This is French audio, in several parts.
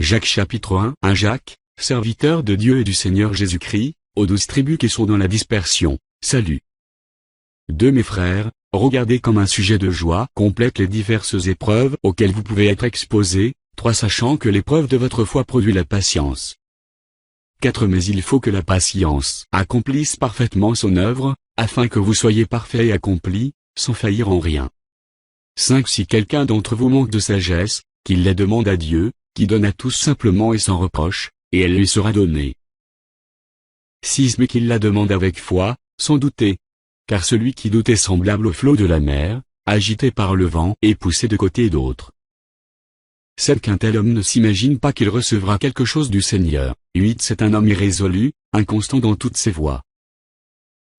Jacques chapitre 1. 1 Jacques, serviteur de Dieu et du Seigneur Jésus-Christ, aux 12 tribus qui sont dans la dispersion, salut. 2 Mes frères, regardez comme un sujet de joie complète les diverses épreuves auxquelles vous pouvez être exposés. 3 Sachant que l'épreuve de votre foi produit la patience. 4 Mais il faut que la patience accomplisse parfaitement son œuvre, afin que vous soyez parfaits et accomplis, sans faillir en rien. 5 Si quelqu'un d'entre vous manque de sagesse, qu'il la demande à Dieu, qui donne à tous simplement et sans reproche, et elle lui sera donnée. 6 Mais qu'il la demande avec foi, sans douter. Car celui qui doute est semblable au flot de la mer, agité par le vent et poussé de côté et d'autre. 7 Qu'un tel homme ne s'imagine pas qu'il recevra quelque chose du Seigneur. 8 C'est un homme irrésolu, inconstant dans toutes ses voies.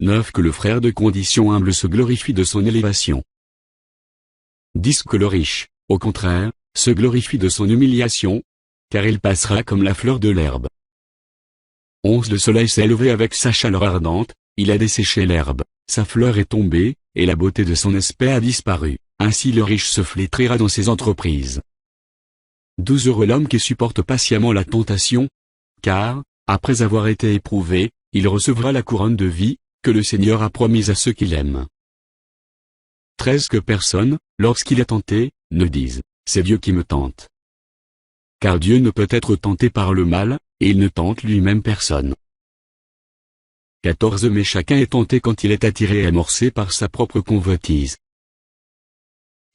9 Que le frère de condition humble se glorifie de son élévation. 10 Que le riche, au contraire, se glorifie de son humiliation, car il passera comme la fleur de l'herbe. 11 Le soleil s'est élevé avec sa chaleur ardente, il a desséché l'herbe, sa fleur est tombée, et la beauté de son aspect a disparu, ainsi le riche se flétrira dans ses entreprises. 12 Heureux l'homme qui supporte patiemment la tentation, car, après avoir été éprouvé, il recevra la couronne de vie, que le Seigneur a promise à ceux qui l'aiment. 13 Que personne, lorsqu'il est tenté, ne dise, c'est Dieu qui me tente. Car Dieu ne peut être tenté par le mal, et il ne tente lui-même personne. 14 Mais chacun est tenté quand il est attiré et amorcé par sa propre convoitise.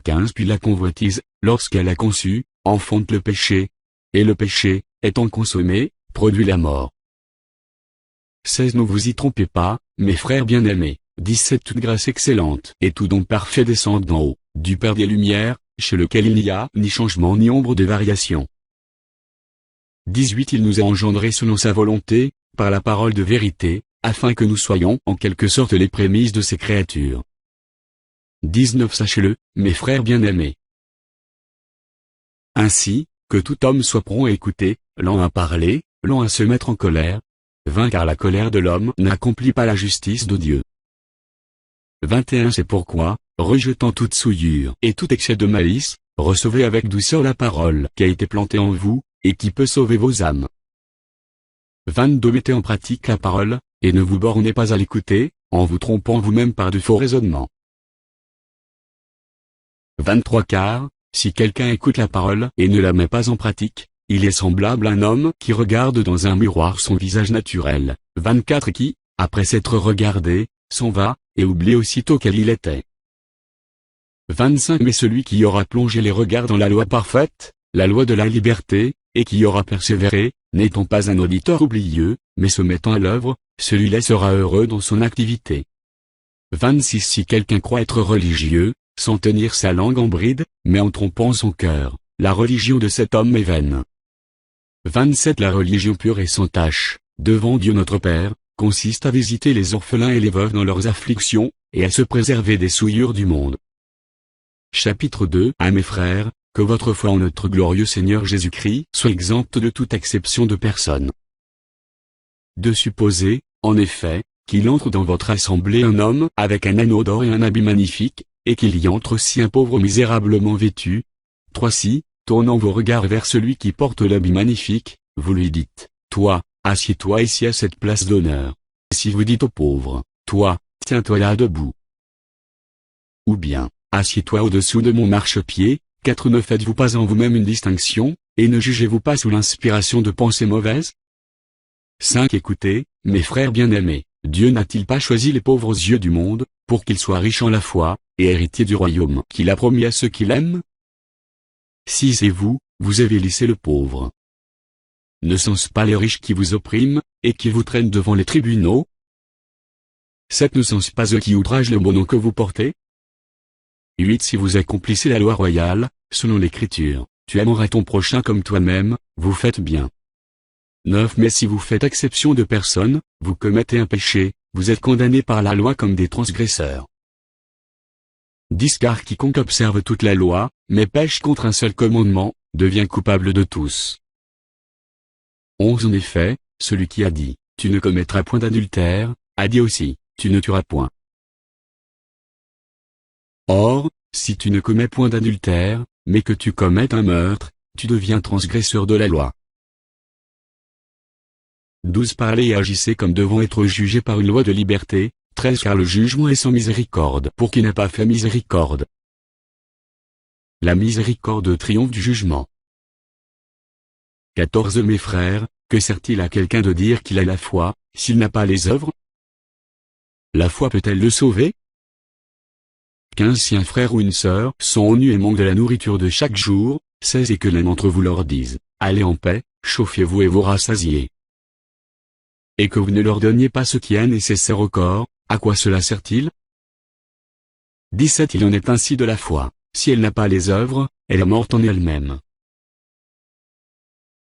15 Puis la convoitise, lorsqu'elle a conçu, enfante le péché. Et le péché, étant consommé, produit la mort. 16 Ne vous y trompez pas, mes frères bien-aimés. 17 Toute grâce excellente et tout don parfait descendent d'en haut, du Père des Lumières, chez lequel il n'y a ni changement ni ombre de variation. 18 Il nous a engendrés selon sa volonté, par la parole de vérité, afin que nous soyons en quelque sorte les prémices de ses créatures. 19 Sachez-le, mes frères bien-aimés. Ainsi, que tout homme soit prompt à écouter, lent à parler, lent à se mettre en colère. 20 Car la colère de l'homme n'accomplit pas la justice de Dieu. 21 C'est pourquoi, rejetant toute souillure et tout excès de malice, recevez avec douceur la parole qui a été plantée en vous, et qui peut sauver vos âmes. 22 Mettez en pratique la parole, et ne vous bornez pas à l'écouter, en vous trompant vous-même par de faux raisonnements. 23 Car, si quelqu'un écoute la parole et ne la met pas en pratique, il est semblable à un homme qui regarde dans un miroir son visage naturel. 24 Qui, après s'être regardé, s'en va, et oublie aussitôt quel il était. 25 Mais celui qui aura plongé les regards dans la loi parfaite, la loi de la liberté, et qui aura persévéré, n'étant pas un auditeur oublieux, mais se mettant à l'œuvre, celui-là sera heureux dans son activité. 26 Si quelqu'un croit être religieux, sans tenir sa langue en bride, mais en trompant son cœur, la religion de cet homme est vaine. 27 La religion pure et sans tache, devant Dieu notre Père, consiste à visiter les orphelins et les veuves dans leurs afflictions, et à se préserver des souillures du monde. Chapitre 2 À mes frères, que votre foi en notre glorieux Seigneur Jésus-Christ soit exempte de toute exception de personne. De supposer, en effet, qu'il entre dans votre assemblée un homme avec un anneau d'or et un habit magnifique, et qu'il y entre aussi un pauvre misérablement vêtu. 3 Si, tournant vos regards vers celui qui porte l'habit magnifique, vous lui dites, toi, assieds-toi ici à cette place d'honneur. Si vous dites au pauvre, toi, tiens-toi là debout. Ou bien, assieds-toi au-dessous de mon marchepied. 4 Ne faites-vous pas en vous-même une distinction, et ne jugez-vous pas sous l'inspiration de pensées mauvaises? 5 Écoutez, mes frères bien-aimés, Dieu n'a-t-il pas choisi les pauvres aux yeux du monde, pour qu'ils soient riches en la foi, et héritiers du royaume qu'il a promis à ceux qui l'aiment? 6 Et vous, vous avez laissé le pauvre. Ne sont-ce pas les riches qui vous oppriment, et qui vous traînent devant les tribunaux? 7 Ne sont-ce pas eux qui outragent le bon nom que vous portez? 8 Si vous accomplissez la loi royale, selon l'Écriture, tu aimeras ton prochain comme toi-même, vous faites bien. 9 Mais si vous faites exception de personne, vous commettez un péché, vous êtes condamnés par la loi comme des transgresseurs. 10 Car quiconque observe toute la loi, mais pêche contre un seul commandement, devient coupable de tous. 11 En effet, celui qui a dit, tu ne commettras point d'adultère, a dit aussi, tu ne tueras point. Or, si tu ne commets point d'adultère, mais que tu commettes un meurtre, tu deviens transgresseur de la loi. 12 Parlez et agissez comme devant être jugés par une loi de liberté. 13 Car le jugement est sans miséricorde pour qui n'a pas fait miséricorde. La miséricorde triomphe du jugement. 14 Mes frères, que sert-il à quelqu'un de dire qu'il a la foi, s'il n'a pas les œuvres? La foi peut-elle le sauver? 15 Si un frère ou une sœur sont nus et manquent de la nourriture de chaque jour, 16 Et que l'un d'entre vous leur dise, allez en paix, chauffez-vous et vous rassasiez. Et que vous ne leur donniez pas ce qui est nécessaire au corps, à quoi cela sert-il? 17 Il en est ainsi de la foi, si elle n'a pas les œuvres, elle est morte en elle-même.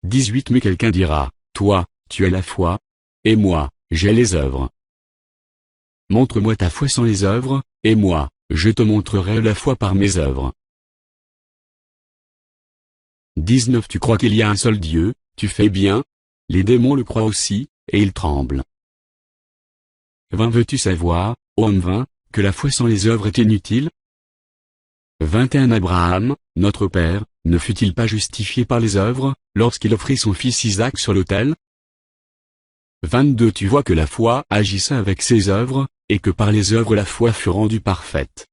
18 Mais quelqu'un dira, toi, tu as la foi, et moi, j'ai les œuvres. Montre-moi ta foi sans les œuvres, et moi, je te montrerai la foi par mes œuvres. 19 Tu crois qu'il y a un seul Dieu, tu fais bien. Les démons le croient aussi, et ils tremblent. 20 Veux-tu savoir, ô homme vain, que la foi sans les œuvres est inutile? 21 Abraham, notre père, ne fut-il pas justifié par les œuvres, lorsqu'il offrit son fils Isaac sur l'autel? 22 Tu vois que la foi agissait avec ses œuvres, et que par les œuvres la foi fut rendue parfaite.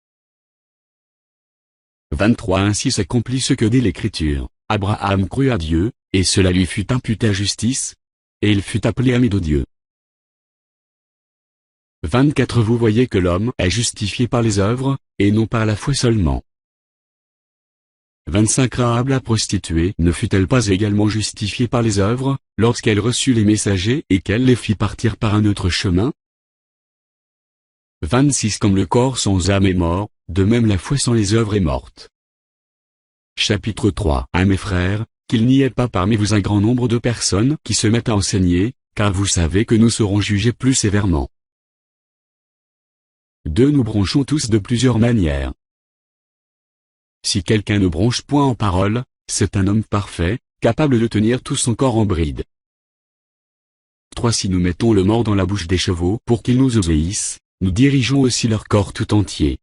23 Ainsi s'accomplit ce que dit l'Écriture, Abraham crut à Dieu, et cela lui fut imputé à justice, et il fut appelé ami de Dieu. 24 Vous voyez que l'homme est justifié par les œuvres, et non par la foi seulement. 25 Rahab la prostituée ne fut-elle pas également justifiée par les œuvres, lorsqu'elle reçut les messagers et qu'elle les fit partir par un autre chemin? 26 Comme le corps sans âme est mort, de même la foi sans les œuvres est morte. Chapitre 3 Mes frères, qu'il n'y ait pas parmi vous un grand nombre de personnes qui se mettent à enseigner, car vous savez que nous serons jugés plus sévèrement. 2 Nous bronchons tous de plusieurs manières. Si quelqu'un ne bronche point en parole, c'est un homme parfait, capable de tenir tout son corps en bride. 3 Si nous mettons le mors dans la bouche des chevaux pour qu'ils nous obéissent, nous dirigeons aussi leur corps tout entier.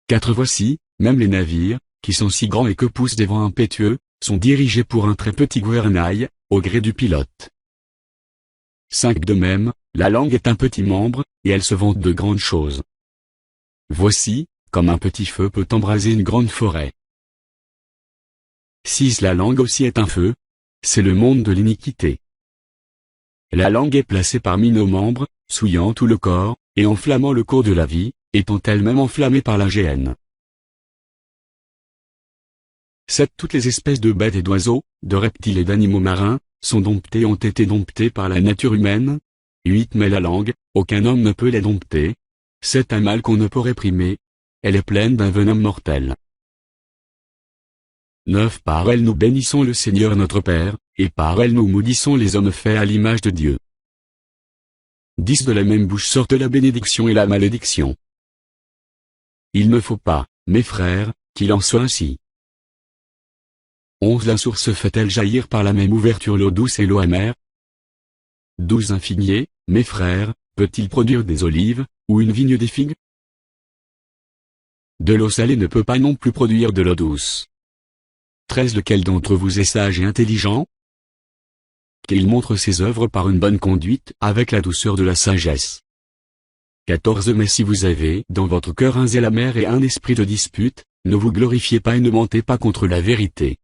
4 Voici, même les navires, qui sont si grands et que poussent des vents impétueux, sont dirigés pour un très petit gouvernail, au gré du pilote. 5 De même, la langue est un petit membre, et elle se vante de grandes choses. Voici, comme un petit feu peut embraser une grande forêt. 6 La langue aussi est un feu. C'est le monde de l'iniquité. La langue est placée parmi nos membres, souillant tout le corps, et enflammant le cours de la vie, étant elle-même enflammée par la géhenne. 7 Toutes les espèces de bêtes et d'oiseaux, de reptiles et d'animaux marins, sont domptées et ont été domptées par la nature humaine. 8 Mais la langue, aucun homme ne peut les dompter. C'est un mal qu'on ne peut réprimer. Elle est pleine d'un venin mortel. 9 Par elle nous bénissons le Seigneur notre Père, et par elle nous maudissons les hommes faits à l'image de Dieu. 10 De la même bouche sortent la bénédiction et la malédiction. Il ne faut pas, mes frères, qu'il en soit ainsi. 11 La source fait-elle jaillir par la même ouverture l'eau douce et l'eau amère? 12 Un figuier, mes frères, peut-il produire des olives, ou une vigne des figues? De l'eau salée ne peut pas non plus produire de l'eau douce. 13 Lequel d'entre vous est sage et intelligent? Qu'il montre ses œuvres par une bonne conduite, avec la douceur de la sagesse. 14 Mais si vous avez dans votre cœur un zèle amer et un esprit de dispute, ne vous glorifiez pas et ne mentez pas contre la vérité.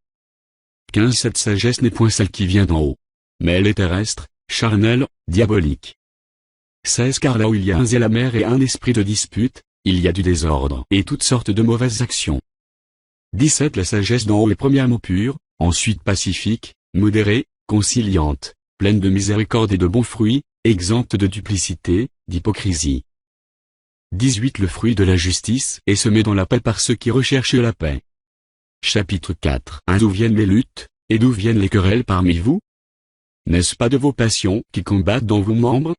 15 Cette sagesse n'est point celle qui vient d'en haut. Mais elle est terrestre, charnelle, diabolique. 16 Car là où il y a un zèle amer et un esprit de dispute, il y a du désordre et toutes sortes de mauvaises actions. 17 La sagesse d'en haut est premièrement pure, ensuite pacifique, modérée, conciliante, pleine de miséricorde et de bons fruits, exempte de duplicité, d'hypocrisie. 18 Le fruit de la justice est semé dans la paix par ceux qui recherchent la paix. Chapitre 4 D'où viennent les luttes, et d'où viennent les querelles parmi vous? N'est-ce pas de vos passions qui combattent dans vos membres?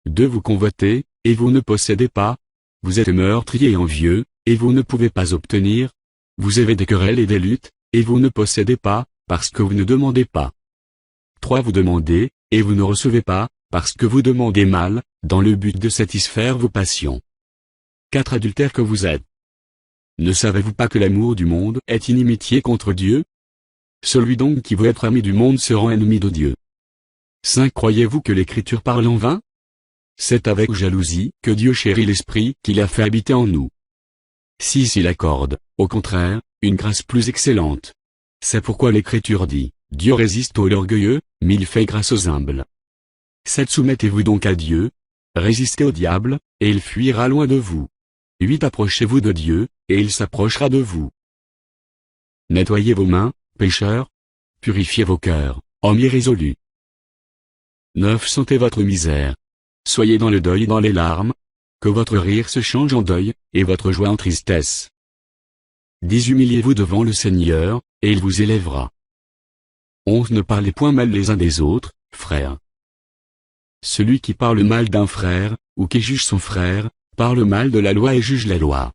2 Vous convoitez, et vous ne possédez pas. Vous êtes meurtriers et envieux, et vous ne pouvez pas obtenir. Vous avez des querelles et des luttes, et vous ne possédez pas, parce que vous ne demandez pas. 3 Vous demandez, et vous ne recevez pas, parce que vous demandez mal, dans le but de satisfaire vos passions. 4 Adultères que vous êtes. Ne savez-vous pas que l'amour du monde est inimitié contre Dieu? Celui donc qui veut être ami du monde se rend ennemi de Dieu. 5 Croyez-vous que l'Écriture parle en vain? C'est avec jalousie que Dieu chérit l'Esprit qu'il a fait habiter en nous. 6 Il accorde, au contraire, une grâce plus excellente. C'est pourquoi l'Écriture dit, Dieu résiste aux orgueilleux, mais il fait grâce aux humbles. 7 Soumettez-vous donc à Dieu, résistez au diable, et il fuira loin de vous. 8 Approchez-vous de Dieu, et il s'approchera de vous. Nettoyez vos mains, pécheurs. Purifiez vos cœurs, hommes irrésolus. 9 Sentez votre misère. Soyez dans le deuil et dans les larmes. Que votre rire se change en deuil, et votre joie en tristesse. 10 Humiliez-vous devant le Seigneur, et il vous élèvera. 11 Ne parlez point mal les uns des autres, frères. Celui qui parle mal d'un frère, ou qui juge son frère, parle mal de la loi et juge la loi.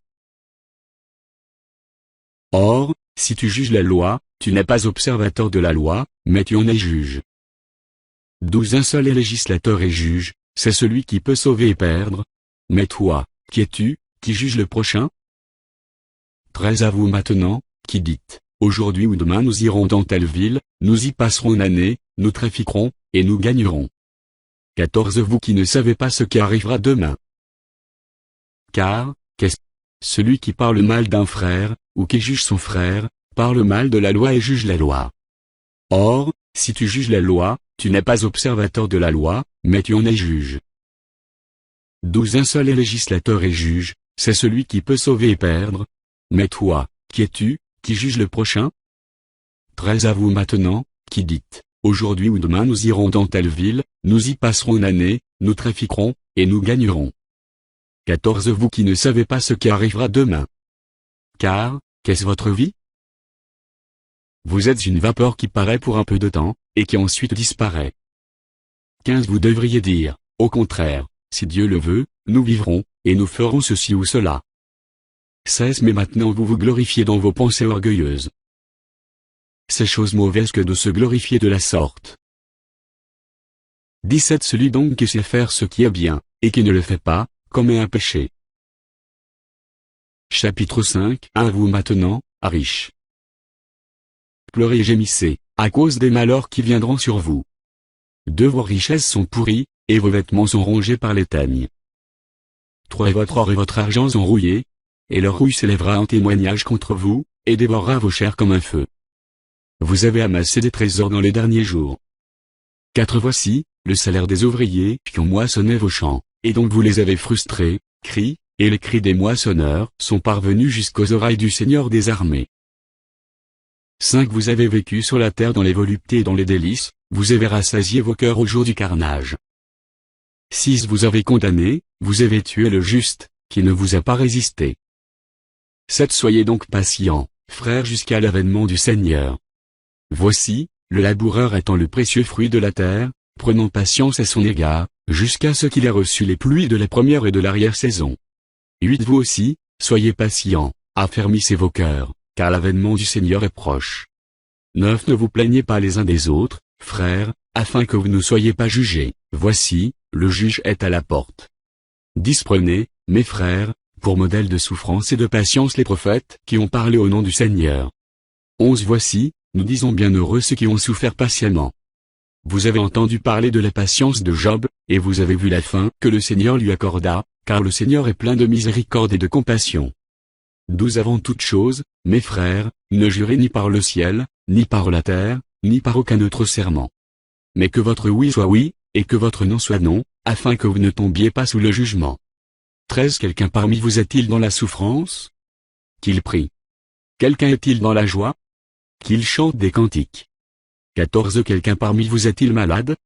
Or, si tu juges la loi, tu n'es pas observateur de la loi, mais tu en es juge. 12 Un seul est législateur et juge, c'est celui qui peut sauver et perdre. Mais toi, qui es-tu, qui juge le prochain? 13 À vous maintenant, qui dites, aujourd'hui ou demain nous irons dans telle ville, nous y passerons une année, nous trafiquerons, et nous gagnerons. 14 Vous qui ne savez pas ce qui arrivera demain. Car, qu'est-ce? Celui qui parle mal d'un frère, ou qui juge son frère, parle mal de la loi et juge la loi. Or, si tu juges la loi, tu n'es pas observateur de la loi, mais tu en es juge. 12 Un seul est législateur et juge, c'est celui qui peut sauver et perdre. Mais toi, qui es-tu, qui juge le prochain? 13 À vous maintenant, qui dites, aujourd'hui ou demain nous irons dans telle ville, nous y passerons une année, nous trafiquerons, et nous gagnerons. 14 Vous qui ne savez pas ce qui arrivera demain. Car, qu'est-ce votre vie? Vous êtes une vapeur qui paraît pour un peu de temps, et qui ensuite disparaît. 15 Vous devriez dire, au contraire, si Dieu le veut, nous vivrons, et nous ferons ceci ou cela. 16 Mais maintenant vous vous glorifiez dans vos pensées orgueilleuses. C'est chose mauvaise que de se glorifier de la sorte. 17 Celui donc qui sait faire ce qui est bien, et qui ne le fait pas, commet un péché. Chapitre 5 À vous maintenant, riches. Pleurez et gémissez, à cause des malheurs qui viendront sur vous. De vos richesses sont pourries, et vos vêtements sont rongés par les teignes. 3 Votre or et votre argent sont rouillés, et leur rouille s'élèvera en témoignage contre vous, et dévorera vos chairs comme un feu. Vous avez amassé des trésors dans les derniers jours. 4 Voici, le salaire des ouvriers qui ont moissonné vos champs, et donc vous les avez frustrés, cris, et les cris des moissonneurs sont parvenus jusqu'aux oreilles du Seigneur des armées. 5 Vous avez vécu sur la terre dans les voluptés et dans les délices, vous avez rassasié vos cœurs au jour du carnage. 6 Vous avez condamné, vous avez tué le juste, qui ne vous a pas résisté. 7 Soyez donc patients, frères jusqu'à l'avènement du Seigneur. Voici, le laboureur attend le précieux fruit de la terre, prenant patience à son égard, jusqu'à ce qu'il ait reçu les pluies de la première et de l'arrière-saison. 8 Vous aussi, soyez patients, affermissez vos cœurs, car l'avènement du Seigneur est proche. 9 Ne vous plaignez pas les uns des autres, frères, afin que vous ne soyez pas jugés, voici, le juge est à la porte. 10 Prenez, mes frères, pour modèle de souffrance et de patience les prophètes qui ont parlé au nom du Seigneur. 11 Voici, nous disons bienheureux ceux qui ont souffert patiemment. Vous avez entendu parler de la patience de Job, et vous avez vu la fin que le Seigneur lui accorda, car le Seigneur est plein de miséricorde et de compassion. 12 Avant toute chose, mes frères, ne jurez ni par le ciel, ni par la terre, ni par aucun autre serment. Mais que votre oui soit oui, et que votre non soit non, afin que vous ne tombiez pas sous le jugement. 13 Quelqu'un parmi vous est-il dans la souffrance? Qu'il prie. Quelqu'un est-il dans la joie? Qu'il chante des cantiques. 14 Quelqu'un parmi vous est-il malade?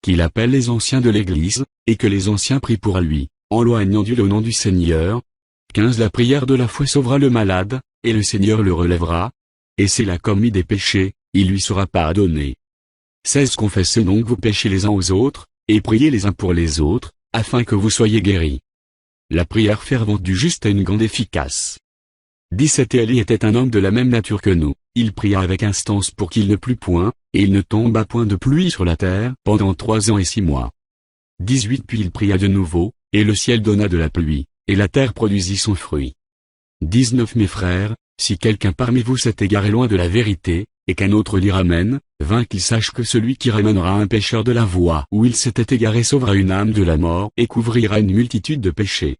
Qu'il appelle les anciens de l'Église, et que les anciens prient pour lui, en loignant Dieu au nom du Seigneur. 15 La prière de la foi sauvera le malade, et le Seigneur le relèvera. Et s'il a commis des péchés, il lui sera pardonné. 16 Confessez donc vos péchés les uns aux autres, et priez les uns pour les autres, afin que vous soyez guéris. La prière fervente du juste a une grande efficace. 17 Élie était un homme de la même nature que nous, il pria avec instance pour qu'il ne plût point, et il ne tomba point de pluie sur la terre pendant 3 ans et 6 mois. 18 Puis il pria de nouveau, et le ciel donna de la pluie, et la terre produisit son fruit. 19 Mes frères, si quelqu'un parmi vous s'est égaré loin de la vérité, et qu'un autre l'y ramène, 20 Qu'il sache que celui qui ramènera un pécheur de la voie où il s'était égaré sauvera une âme de la mort et couvrira une multitude de péchés.